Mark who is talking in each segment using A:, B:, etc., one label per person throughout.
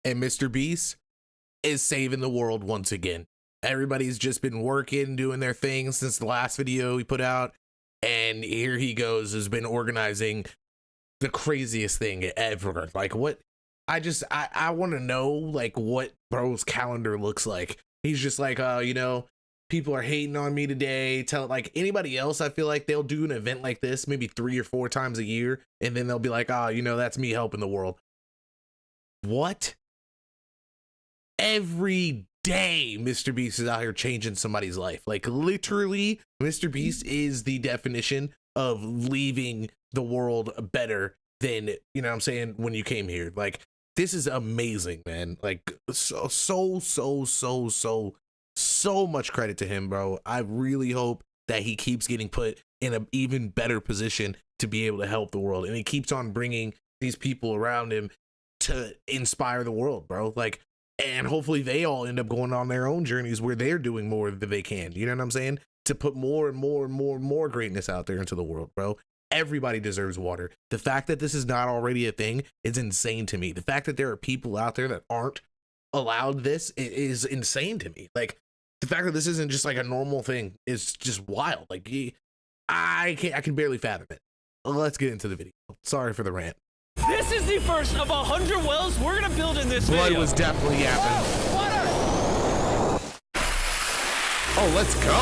A: and Mr. Beast is saving the world once again. Everybody's just been working, doing their thing since the last video he put out, and here he goes, has been organizing the craziest thing ever. Like, what? I want to know, like, what bro's calendar looks like. He's just like, you know, people are hating on me today. Tell, like, anybody else, I feel like they'll do an event like this maybe 3 or 4 times a year, and then they'll be like, oh, you know, that's me helping the world. What? Every day Mr. Beast is out here changing somebody's life. Like, literally, Mr. Beast is the definition of leaving the world better than, you know what I'm saying, when you came here. Like, this is amazing, man. Like, so much credit to him, bro. I really hope that he keeps getting put in an even better position to be able to help the world, and he keeps on bringing these people around him to inspire the world, bro. Like, and hopefully they all end up going on their own journeys where they're doing more than they can. You know what I'm saying? To put more and more greatness out there into the world, bro. Everybody deserves water. The fact that this is not already a thing is insane to me. The fact that there are people out there that aren't allowed this is insane to me. Like, the fact that this isn't just like a normal thing is just wild. Like, I can barely fathom it. Let's get into the video. Sorry for the rant.
B: This is the first of 100 wells we're gonna build in this video.
A: Blood was definitely yapping. Oh, let's go.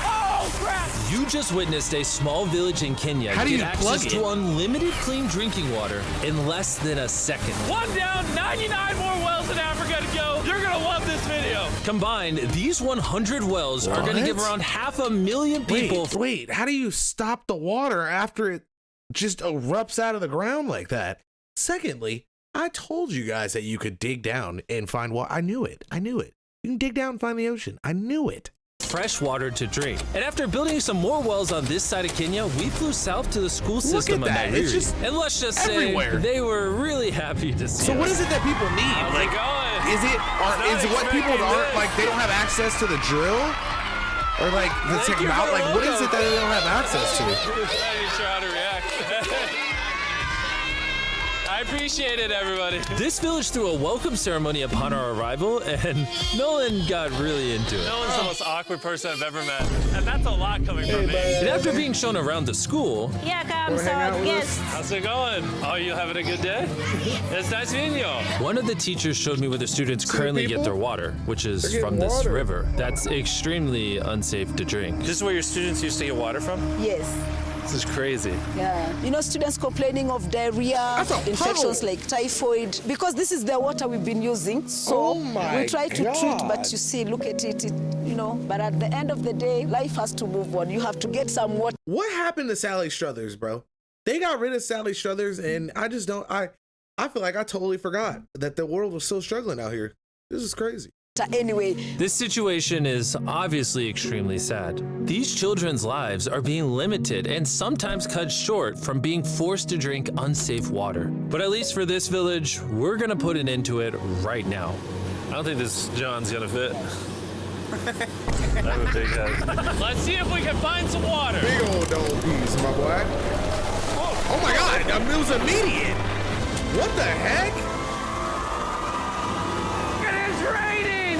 B: Oh, crap.
C: You just witnessed a small village in Kenya
A: How do
C: get
A: you plug
C: access
A: it?
C: to unlimited clean drinking water in less than a second.
B: 1 down, 99 more wells in Africa to go. You're gonna love this video.
C: Combined, these 100 wells are going to give around 500,000 people.
A: Wait, how do you stop the water after it just erupts out of the ground like that? Secondly, I told you guys that you could dig down and find water. I knew it. You can dig down and find the ocean. I knew it.
C: Fresh water to drink. And after building some more wells on this side of Kenya, we flew south to the school system in
A: that. It's just
C: and let's just
A: everywhere.
C: say they were really happy to see
A: So
C: us.
A: what is it that people need?
B: How's
A: Like,
B: it going?
A: is it what people aren't, like, they don't have access to the drill? Or like the technology, like, what is it that they don't have access to?
B: I'm not even sure how to react. I appreciate it, everybody.
C: This village threw a welcome ceremony upon our arrival, and Nolan got really into it.
B: Nolan's the most awkward person I've ever met, and that's a lot coming from me.
C: And after being shown around the school,
D: Here comes our guest.
B: How's it going? Oh, you having a good day? It's nice meeting you.
C: one of the teachers showed me where the students currently get their water, which is from this river. That's extremely unsafe to drink.
B: This is where your students used to get water from?
E: Yes.
C: This is crazy.
E: Yeah. You know, students complaining of diarrhea, infections like typhoid, because this is the water we've been using. So we try to treat, but you see, look at it, you know, but at the end of the day, life has to move on. You have to get some water.
A: What happened to Sally Struthers, bro? They got rid of Sally Struthers, and I just don't, I feel like I totally forgot that the world was still struggling out here. This is crazy.
E: Anyway,
C: This situation is obviously extremely sad. These children's lives are being limited and sometimes cut short from being forced to drink unsafe water. But at least for this village, we're gonna put an end to it right now.
B: I don't think this John's gonna fit. I'm a big head. Let's see if we can find some water.
A: Big old dog piece, my boy. Oh my God, it was immediate. What the heck?
B: It is raining.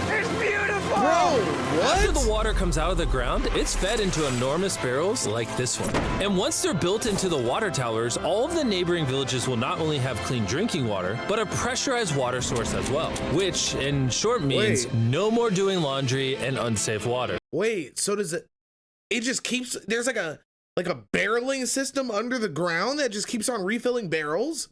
B: It's beautiful.
A: Bro,
C: After
A: what?
C: the water comes out of the ground, it's fed into enormous barrels like this one. And once they're built into the water towers, all of the neighboring villages will not only have clean drinking water, but a pressurized water source as well, which in short means no more doing laundry and unsafe water.
A: Wait, so does it just keeps, there's like a barreling system under the ground that just keeps on refilling barrels?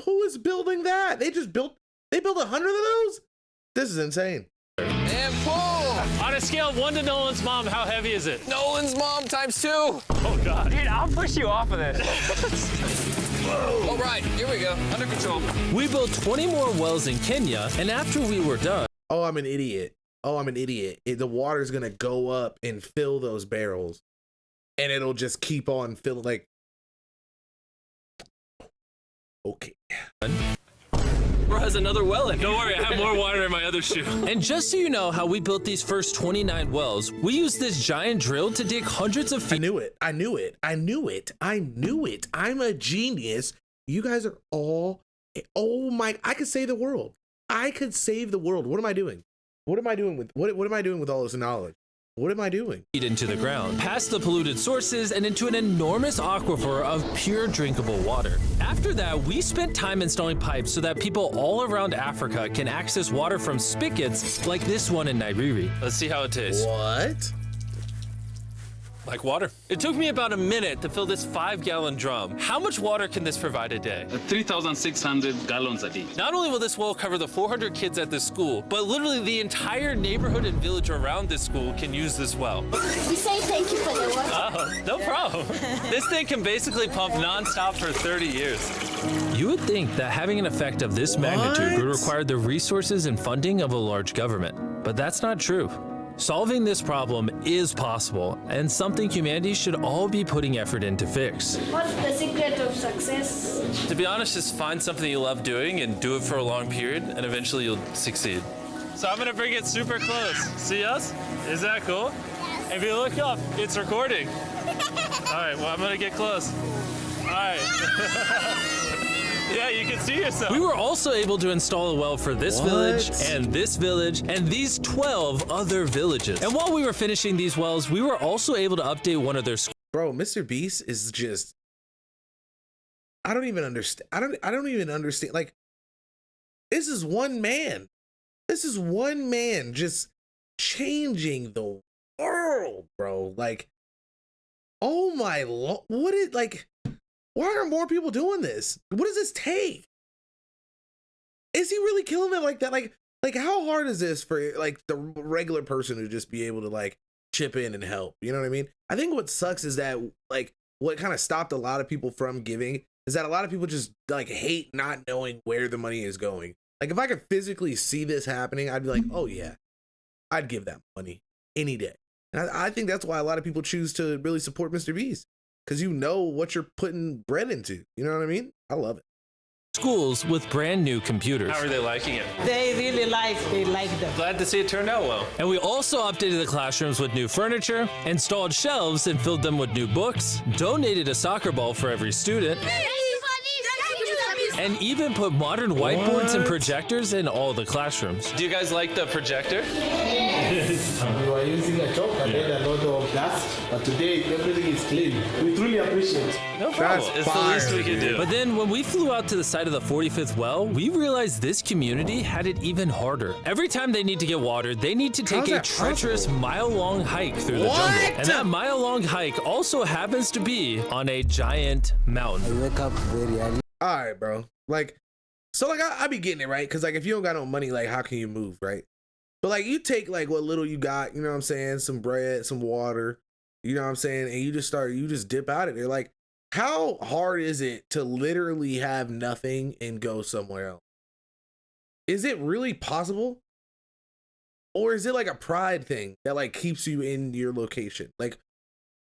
A: Who is building that? They built 100 of those? This is insane.
F: And pull!
B: On a scale of 1 to Nolan's mom, how heavy is it?
F: Nolan's mom ×2.
B: Oh, God. Dude, I'll push you off of this.
F: All right, here we go. Under control.
C: We built 20 more wells in Kenya, and after we were done,
A: Oh, I'm an idiot. The water's gonna go up and fill those barrels, and it'll just keep on filling, like, okay.
C: Bro has another well in.
B: Don't worry, I have more water in my other shoe.
C: And just so you know how we built these first 29 wells, we used this giant drill to dig hundreds of feet.
A: I knew it. I knew it. I knew it. I knew it. I'm a genius. You guys are all, oh my, I could save the world. I could save the world. What am I doing? What am I doing with, what am I doing with all this knowledge? What am I doing?
C: Into the ground, past the polluted sources, and into an enormous aquifer of pure drinkable water. After that, we spent time installing pipes so that people all around Africa can access water from spigots like this one in Nairiri.
B: Let's see how it tastes.
A: What?
B: Like water. It took me about a minute to fill this 5-gallon drum. How much water can this provide a day?
G: 3,600 gallons a day.
B: Not only will this well cover the 400 kids at this school, but literally the entire neighborhood and village around this school can use this well.
H: We say thank you for the water.
B: Oh, no problem. This thing can basically pump nonstop for 30 years.
C: You would think that having an effect of this magnitude would require the resources and funding of a large government, but that's not true. Solving this problem is possible and something humanity should all be putting effort in to fix.
H: What's the secret of success?
B: To be honest, just find something you love doing and do it for a long period, and eventually you'll succeed. So I'm gonna bring it super close. See us? Is that cool? Yes. If you look up, it's recording. All right, well, I'm gonna get close. All right. Yeah, you can see yourself.
C: We were also able to install a well for this village and these 12 other villages. And while we were finishing these wells, we were also able to update one of their schools.
A: Bro, Mr. Beast is just, I don't even understand. I don't even understand. Like, this is one man. This is one man just changing the world, bro. Like, oh my Lord, what is, like, why aren't more people doing this? What does this take? Is he really killing it like that? Like how hard is this for like the regular person to just be able to like chip in and help? You know what I mean? I think what sucks is that like what kind of stopped a lot of people from giving is that a lot of people just like hate not knowing where the money is going. Like if I could physically see this happening, I'd be like, oh yeah, I'd give that money any day. And I think that's why a lot of people choose to really support Mr. Beast. Because you know what you're putting bread into. You know what I mean? I love it.
C: Schools with brand new computers.
B: How are they liking it?
I: They really like them.
B: Glad to see it turned out well.
C: And we also updated the classrooms with new furniture, installed shelves and filled them with new books, donated a soccer ball for every student, and even put modern whiteboards and projectors in all the classrooms.
B: Do you guys like the projector?
J: We were using a chalk and then a lot of dust, but today everything is clean. We truly appreciate it.
B: No problem. It's the least we can do.
C: But then when we flew out to the site of the 45th well, we realized this community had it even harder. Every time they need to get water, they need to take a treacherous mile-long hike through the jungle. And that mile-long hike also happens to be on a giant mountain.
J: I wake up very early.
A: All right, bro. Like, so like I be getting it, right? Because like if you don't got no money, like how can you move, right? But like you take like what little you got, you know what I'm saying? Some bread, some water, you know what I'm saying? And you just dip out of there. Like, how hard is it to literally have nothing and go somewhere else? Is it really possible? Or is it like a pride thing that like keeps you in your location? Like,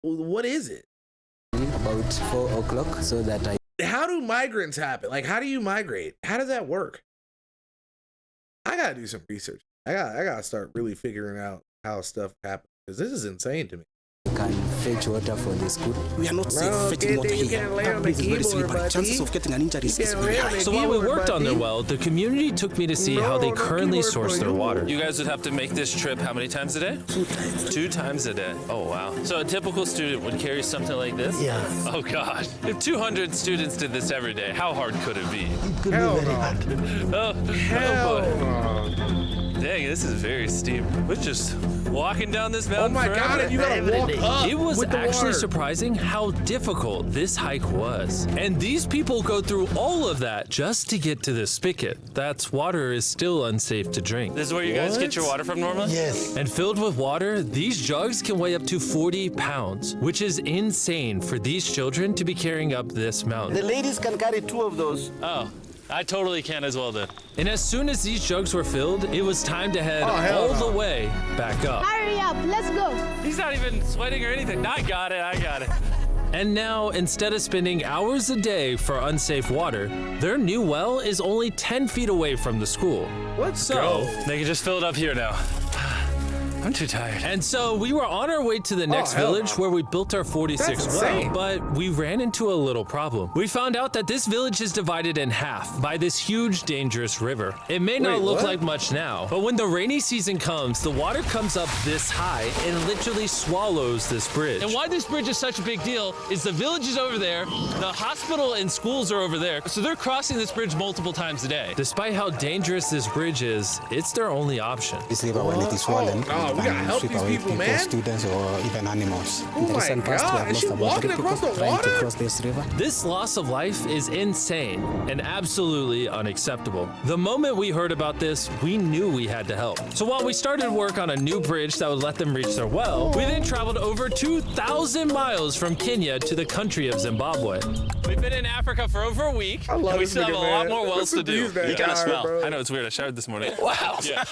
A: what is it?
J: About 4 o'clock so that I...
A: How do migrants happen? Like, how do you migrate? How does that work? I gotta do some research. I gotta start really figuring out how stuff happens, because this is insane to me.
J: can fetch water for the school.
K: We are not safe fetching water here. That place is very slippery. Chances of getting an injury is very high.
C: So while we worked on their well, the community took me to see how they currently source their water.
B: You guys would have to make this trip how many times a day?
K: 2 times.
B: 2 times a day. Oh, wow. So a typical student would carry something like this?
K: Yeah.
B: Oh, God. If 200 students did this every day, how hard could it be?
K: It could be very hard.
B: Oh, boy. Dang, this is very steep. We're just walking down this mountain.
A: Oh my God, and you gotta walk up.
C: It was
A: with the
C: actually
A: water.
C: surprising how difficult this hike was. And these people go through all of that just to get to this spigot. That's water is still unsafe to drink.
B: This is where you guys get your water from normally?
K: Yes.
C: And filled with water, these jugs can weigh up to 40 pounds, which is insane for these children to be carrying up this mountain.
K: The ladies can carry 2 of those.
B: Oh. I totally can as well then.
C: And as soon as these jugs were filled, it was time to head all the way back up.
H: Hurry up, let's go.
B: He's not even sweating or anything. I got it.
C: And now, instead of spending hours a day for unsafe water, their new well is only 10 feet away from the school.
A: Let's go.
B: They can just fill it up here now. I'm too tired.
C: And so we were on our way to the next village where we built our 46th well, but we ran into a little problem. We found out that this village is divided in half by this huge, dangerous river. It may not look like much now, but when the rainy season comes, the water comes up this high and literally swallows this bridge. And why this bridge is such a big deal is the village is over there, the hospital and schools are over there, so they're crossing this bridge multiple times a day. Despite how dangerous this bridge is, it's their only option.
K: This river, when it is swollen,
A: we gotta help these people, man.
K: Students or even animals.
A: Oh my God, is she walking across the water?
K: To cross this river.
C: This loss of life is insane and absolutely unacceptable. The moment we heard about this, we knew we had to help. So while we started work on a new bridge that would let them reach their well, we then traveled over 2,000 miles from Kenya to the country of Zimbabwe. We've been in Africa for over a week, and we still have a lot more wells to do.
B: You kind of smell. I know, it's weird. I showered this morning.
C: Wow.
B: Yeah.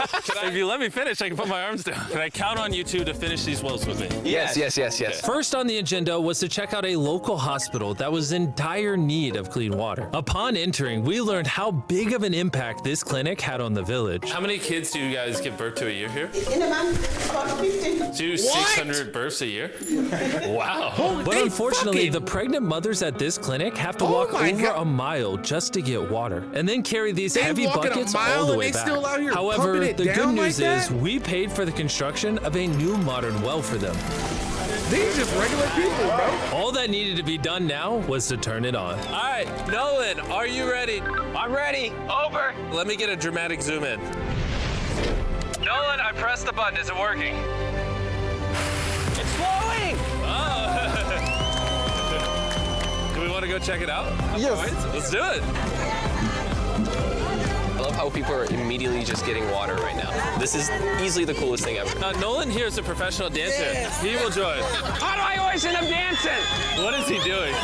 B: If you let me finish, I can put my arms down. Can I count on you two to finish these wells with me?
F: Yes.
C: First on the agenda was to check out a local hospital that was in dire need of clean water. Upon entering, we learned how big of an impact this clinic had on the village.
B: How many kids do you guys give birth to a year here?
I: In a month, about 15.
B: Do 600 births a year? Wow.
C: But unfortunately, the pregnant mothers at this clinic have to walk over a mile just to get water, and then carry these heavy buckets all the way back. However, the good news is we paid for the construction of a new modern well for them.
A: These just regular people, bro.
C: All that needed to be done now was to turn it on.
B: All right, Nolan, are you ready?
F: I'm ready. Over.
B: Let me get a dramatic zoom in. Nolan, I pressed the button. Is it working?
F: It's flowing.
B: Do we want to go check it out?
F: Yes.
B: Let's do it.
F: I love how people are immediately just getting water right now. This is easily the coolest thing ever.
B: Nolan here is a professional dancer.
A: Yes.
B: He will join.
F: How do I always end up dancing?
B: What is he doing?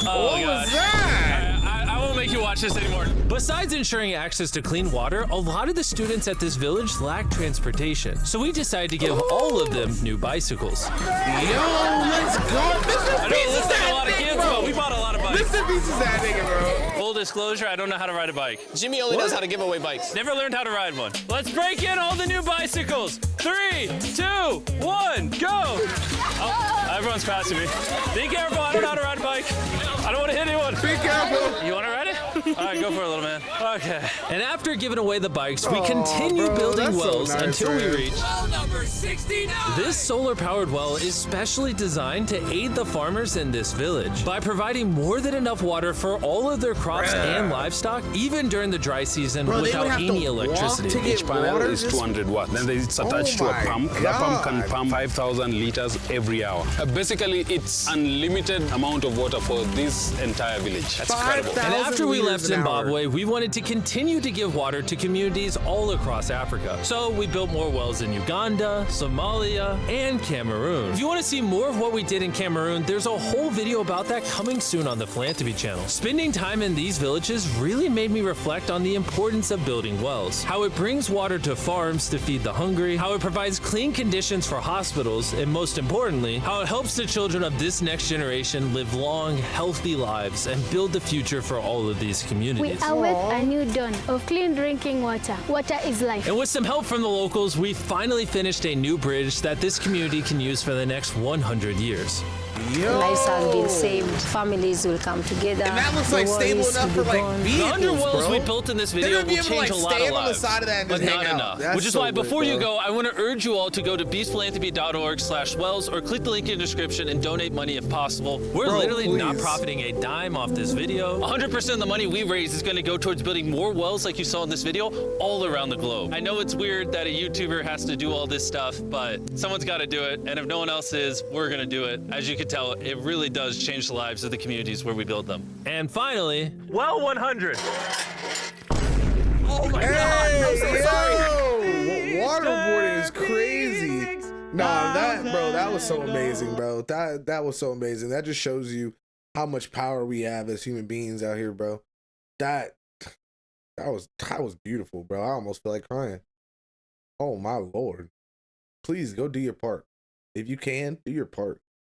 A: What was that?
B: I won't make you watch this anymore.
C: Besides ensuring access to clean water, a lot of the students at this village lack transportation. So we decided to give all of them new bicycles.
A: Yo, let's go.
B: I know it looks like a lot of kids, but we bought a lot of bikes.
A: Mr. Beast is that nigga, bro.
B: Full disclosure, I don't know how to ride a bike.
F: Jimmy only knows how to give away bikes.
B: Never learned how to ride one. Let's break in all the new bicycles. 3, 2, 1, go. Oh, everyone's passing me. Be careful, I don't know how to ride a bike. I don't want to hit anyone.
A: Be careful.
B: You want to ride it? All right, go for it, little man. Okay.
C: And after giving away the bikes, we continued building wells until we reached
F: Well number 69.
C: this solar-powered well is specially designed to aid the farmers in this village by providing more than enough water for all of their crops and livestock, even during the dry season without any electricity.
A: Each panel
G: is 200 watts. Then it's attached to a pump. The pump can pump 5,000 liters every hour. Basically, it's unlimited amount of water for this entire village.
F: That's incredible.
C: And after we left Zimbabwe, we wanted to continue to give water to communities all across Africa. So we built more wells in Uganda, Somalia, and Cameroon. If you want to see more of what we did in Cameroon, there's a whole video about that coming soon on the Philanthropy channel. Spending time in these villages really made me reflect on the importance of building wells, how it brings water to farms to feed the hungry, how it provides clean conditions for hospitals, and most importantly, how it helps the children of this next generation live long, healthy lives and build the future for all of these communities.
H: We await a new dawn of clean drinking water. Water is life.
C: And with some help from the locals, we finally finished a new bridge that this community can use for the next 100 years.
E: Lives have been saved. Families will come together.
A: And that looks like
E: The
A: stable
E: worries
A: enough
E: will
A: for
E: be
A: like
E: gone.
C: The
A: vehicles,
C: underwells
A: bro.
C: we built in this
A: They're
C: video
A: gonna be
C: will
A: able to,
C: change
A: like,
C: a lot
A: stand
C: of
A: on the
C: lives,
A: side of that and
C: but
A: just
C: not
A: hang out.
C: enough.
A: That's
C: Which is
A: so
C: why
A: lit,
C: before you
A: bro.
C: go, I want to urge you all to go to beastphilanthropy.org/wells or click the link in the description and donate money if possible. We're
A: Bro,
C: literally not
A: please.
C: profiting a dime off this video. 100% of the money we raise is going to go towards building more wells like you saw in this video all around the globe. I know it's weird that a YouTuber has to do all this stuff, but someone's got to do it. And if no one else is, we're going to do it. As you can tell, it really does change the lives of the communities where we build them. And finally, well 100.
F: Oh my
A: Hey,
F: God. I'm so sorry.
A: yo, waterboarding is crazy. Nah, that was so amazing, bro. That was so amazing. That just shows you how much power we have as human beings out here, bro. That was beautiful, bro. I almost feel like crying. Oh my Lord. Please go do your part. If you can, do your part.